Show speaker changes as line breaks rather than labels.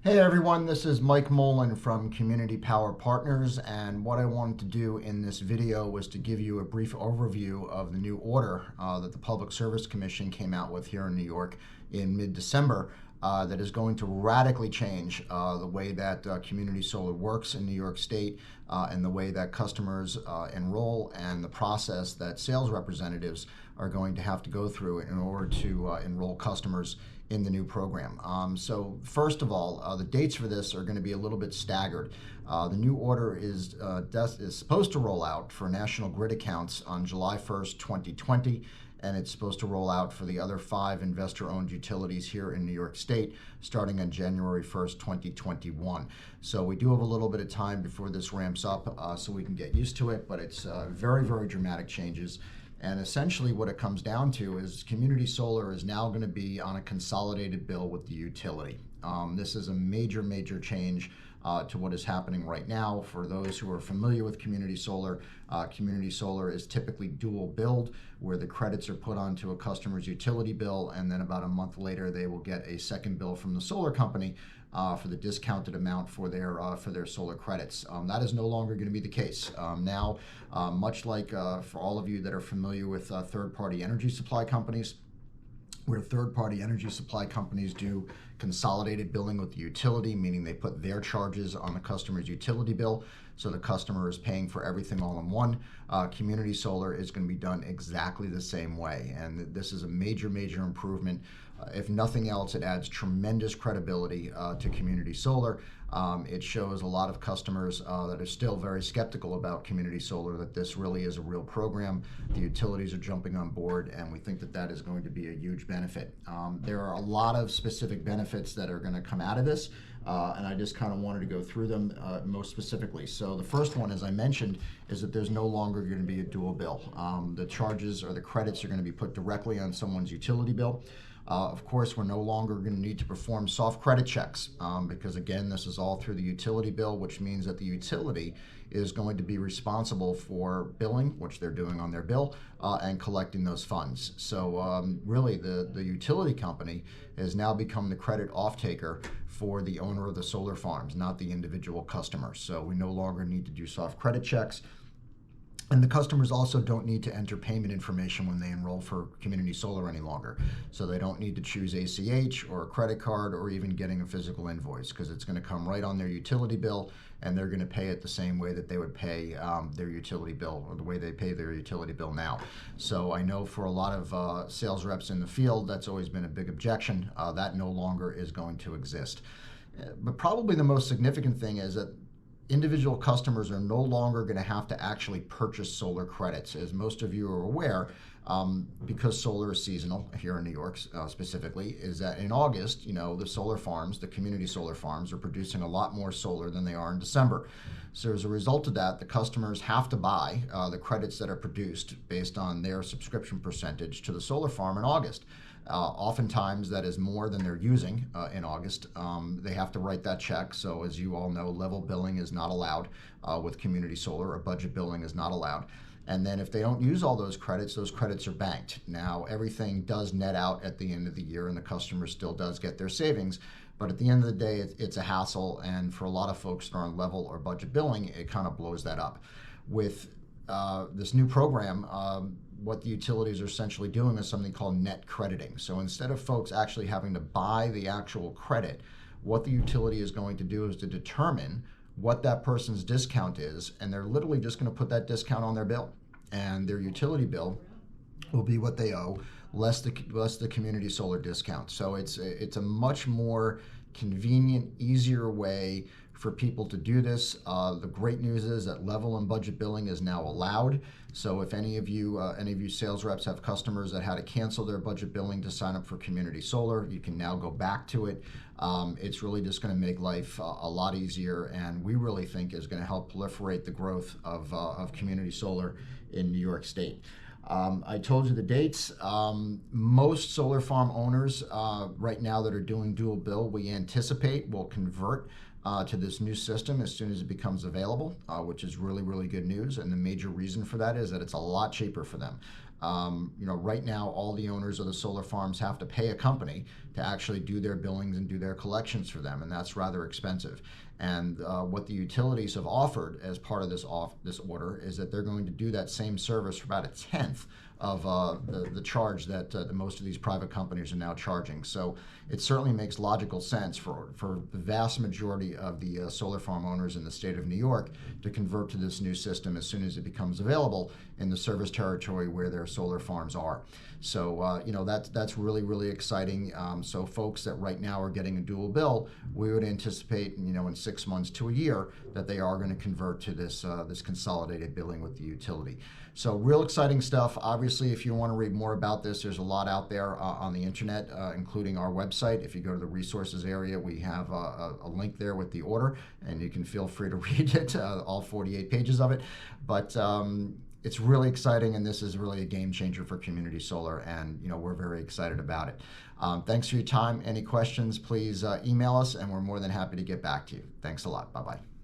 Hey everyone, this is Mike Mollin from Community Power Partners, and what I wanted to do in this video was to give you a brief overview of the new order that the Public Service Commission came out with here in New York in mid-December that is going to radically change the way that community solar works in New York State and the way that customers enroll and the process that sales representatives are going to have to go through in order to enroll customers in the new program. So first of all, the dates for this are going to be a little bit staggered. The new order is supposed to roll out for national grid accounts on July 1st, 2020, and it's supposed to roll out for the other 5 investor-owned utilities here in New York State starting on January 1st, 2021. So we do have a little bit of time before this ramps up so we can get used to it, but it's very, very dramatic changes. And essentially what it comes down to is community solar is now going to be on a consolidated bill with the utility. This is a major, major change to what is happening right now. For those who are familiar with community solar is typically dual billed, where the credits are put onto a customer's utility bill, and then about a month later they will get a second bill from the solar company for the discounted amount for their solar credits. That is no longer going to be the case. Now, much like for all of you that are familiar with third-party energy supply companies, where third-party energy supply companies do consolidated billing with the utility, meaning they put their charges on the customer's utility bill, so the customer is paying for everything all in one. Community solar is going to be done exactly the same way, and this is a major, major improvement. If nothing else, it adds tremendous credibility to community solar. It shows a lot of customers that are still very skeptical about community solar that this really is a real program. The utilities are jumping on board, and we think that that is going to be a huge benefit. There are a lot of specific benefits that are going to come out of this, and I just kind of wanted to go through them most specifically. So the first one, as I mentioned, is that there's no longer going to be a dual bill. The charges or the credits are going to be put directly on someone's utility bill. Of course, we're no longer going to need to perform soft credit checks because, again, this is all through the utility bill, which means that the utility is going to be responsible for billing, which they're doing on their bill, and collecting those funds. So really, the utility company has now become the credit off-taker for the owner of the solar farms, not the individual customer. So we no longer need to do soft credit checks. And the customers also don't need to enter payment information when they enroll for community solar any longer. So they don't need to choose ACH or a credit card or even getting a physical invoice, because it's going to come right on their utility bill, and they're going to pay it the same way that they would pay their utility bill, or the way they pay their utility bill now. So I know for a lot of sales reps in the field, that's always been a big objection. That no longer is going to exist. But probably the most significant thing is that individual customers are no longer going to have to actually purchase solar credits. As most of you are aware, because solar is seasonal here in New York specifically, is that in August, the solar farms, the community solar farms, are producing a lot more solar than they are in December. So as a result of that, the customers have to buy the credits that are produced based on their subscription percentage to the solar farm in August. Oftentimes that is more than they're using in August. They have to write that check. So as you all know, level billing is not allowed with community solar, or budget billing is not allowed. And then if they don't use all those credits are banked. Now, everything does net out at the end of the year, and the customer still does get their savings. But at the end of the day, it's a hassle. And for a lot of folks that are on level or budget billing, it kind of blows that up. With this new program, what the utilities are essentially doing is something called net crediting. So instead of folks actually having to buy the actual credit, what the utility is going to do is to determine what that person's discount is, and they're literally just going to put that discount on their bill, and their utility bill will be what they owe, less the community solar discount. So it's a much more convenient, easier way for people to do this. The great news is that level and budget billing is now allowed. So if any of you sales reps have customers that had to cancel their budget billing to sign up for community solar, you can now go back to it. It's really just going to make life a lot easier, and we really think is going to help proliferate the growth of community solar in New York State. I told you the dates. Most solar farm owners right now that are doing dual bill, we anticipate will convert to this new system as soon as it becomes available, which is really, really good news. And the major reason for that is that it's a lot cheaper for them. Right now, all the owners of the solar farms have to pay a company to actually do their billings and do their collections for them, and that's rather expensive. And what the utilities have offered as part of this order is that they're going to do that same service for about a tenth of the charge that most of these private companies are now charging. So it certainly makes logical sense for the vast majority of the solar farm owners in the state of New York to convert to this new system as soon as it becomes available in the service territory where their solar farms are. So that's really, really exciting. So folks that right now are getting a dual bill, we would anticipate in 6 months to a year that they are going to convert to this consolidated billing with the utility. So real exciting stuff. Obviously, if you want to read more about this, there's a lot out there on the internet, including our website. If you go to the resources area, we have a link there with the order, and you can feel free to read it, all 48 pages of it. But it's really exciting, and this is really a game changer for community solar, and we're very excited about it. Thanks for your time. Any questions, please email us, and we're more than happy to get back to you. Thanks a lot. Bye-bye.